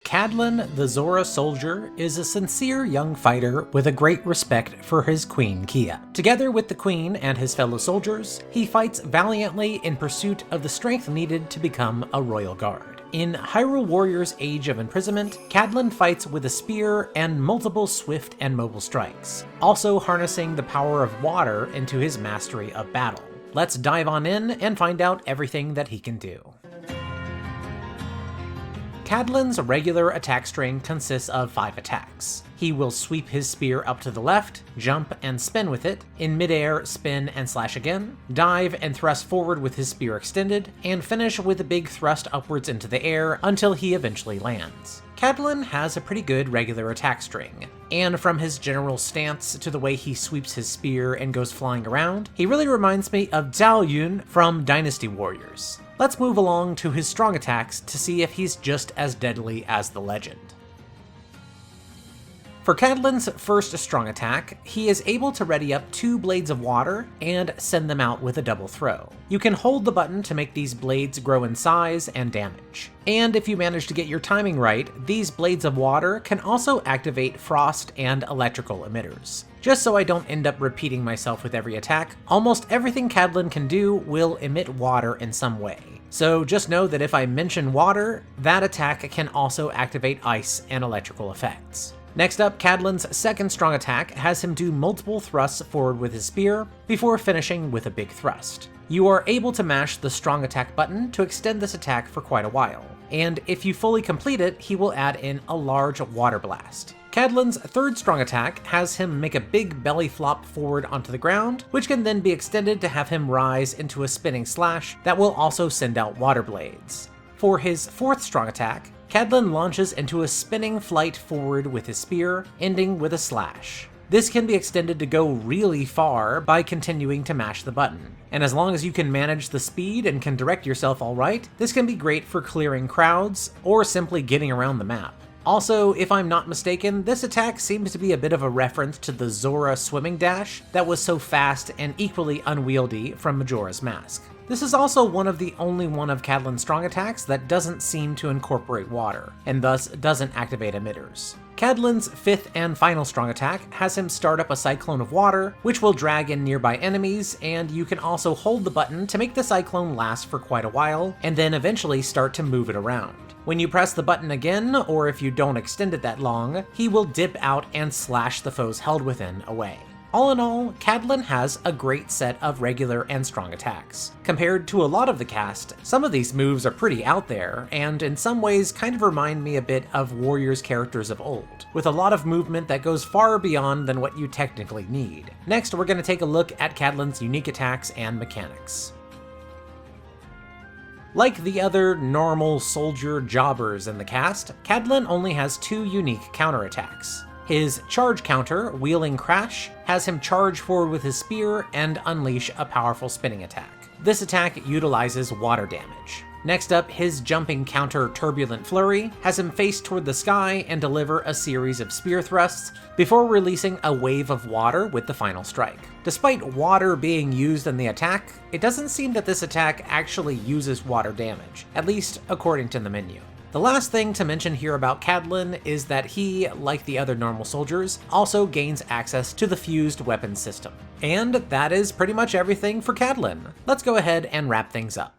Cadlan, the Zora soldier, is a sincere young fighter with a great respect for his queen Kia. Together with the queen and his fellow soldiers, he fights valiantly in pursuit of the strength needed to become a royal guard. In Hyrule Warriors' Age of Imprisonment, Cadlan fights with a spear and multiple swift and mobile strikes, also harnessing the power of water into his mastery of battle. Let's dive on in and find out everything that he can do. Cadlan's regular attack string consists of 5 attacks. He will sweep his spear up to the left, jump and spin with it, in midair spin and slash again, dive and thrust forward with his spear extended, and finish with a big thrust upwards into the air until he eventually lands. Cadlan has a pretty good regular attack string, and from his general stance to the way he sweeps his spear and goes flying around, he really reminds me of Zhao Yun from Dynasty Warriors. Let's move along to his strong attacks to see if he's just as deadly as the legend. For Cadlan's first strong attack, he is able to ready up 2 blades of water and send them out with a double throw. You can hold the button to make these blades grow in size and damage. And if you manage to get your timing right, these blades of water can also activate frost and electrical emitters. Just so I don't end up repeating myself with every attack, almost everything Cadlan can do will emit water in some way. So just know that if I mention water, that attack can also activate ice and electrical effects. Next up, Cadlan's second strong attack has him do multiple thrusts forward with his spear before finishing with a big thrust. You are able to mash the strong attack button to extend this attack for quite a while, and if you fully complete it, he will add in a large water blast. Cadlan's third strong attack has him make a big belly flop forward onto the ground, which can then be extended to have him rise into a spinning slash that will also send out water blades. For his fourth strong attack, Cadlan launches into a spinning flight forward with his spear, ending with a slash. This can be extended to go really far by continuing to mash the button, and as long as you can manage the speed and can direct yourself alright, this can be great for clearing crowds or simply getting around the map. Also, if I'm not mistaken, this attack seems to be a bit of a reference to the Zora swimming dash that was so fast and equally unwieldy from Majora's Mask. This is also one of the only one of Cadlan's strong attacks that doesn't seem to incorporate water, and thus doesn't activate emitters. Cadlan's fifth and final strong attack has him start up a cyclone of water, which will drag in nearby enemies, and you can also hold the button to make the cyclone last for quite a while, and then eventually start to move it around. When you press the button again, or if you don't extend it that long, he will dip out and slash the foes held within away. All in all, Cadlan has a great set of regular and strong attacks. Compared to a lot of the cast, some of these moves are pretty out there, and in some ways kind of remind me a bit of Warriors characters of old, with a lot of movement that goes far beyond than what you technically need. Next, we're going to take a look at Cadlan's unique attacks and mechanics. Like the other normal soldier jobbers in the cast, Cadlan only has 2 unique counterattacks. His charge counter, Wheeling Crash, has him charge forward with his spear and unleash a powerful spinning attack. This attack utilizes water damage. Next up, his jumping counter, Turbulent Flurry, has him face toward the sky and deliver a series of spear thrusts before releasing a wave of water with the final strike. Despite water being used in the attack, it doesn't seem that this attack actually uses water damage, at least according to the menu. The last thing to mention here about Cadlan is that he, like the other normal soldiers, also gains access to the fused weapon system. And that is pretty much everything for Cadlan. Let's go ahead and wrap things up.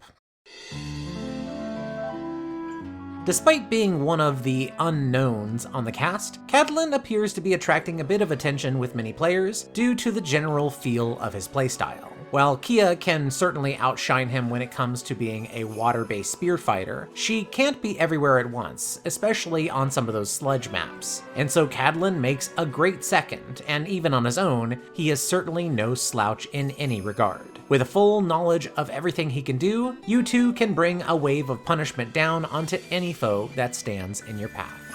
Despite being one of the unknowns on the cast, Cadlan appears to be attracting a bit of attention with many players due to the general feel of his playstyle. While Kia can certainly outshine him when it comes to being a water-based spear fighter, she can't be everywhere at once, especially on some of those sludge maps. And so Cadlan makes a great second, and even on his own, he is certainly no slouch in any regard. With a full knowledge of everything he can do, you too can bring a wave of punishment down onto any foe that stands in your path.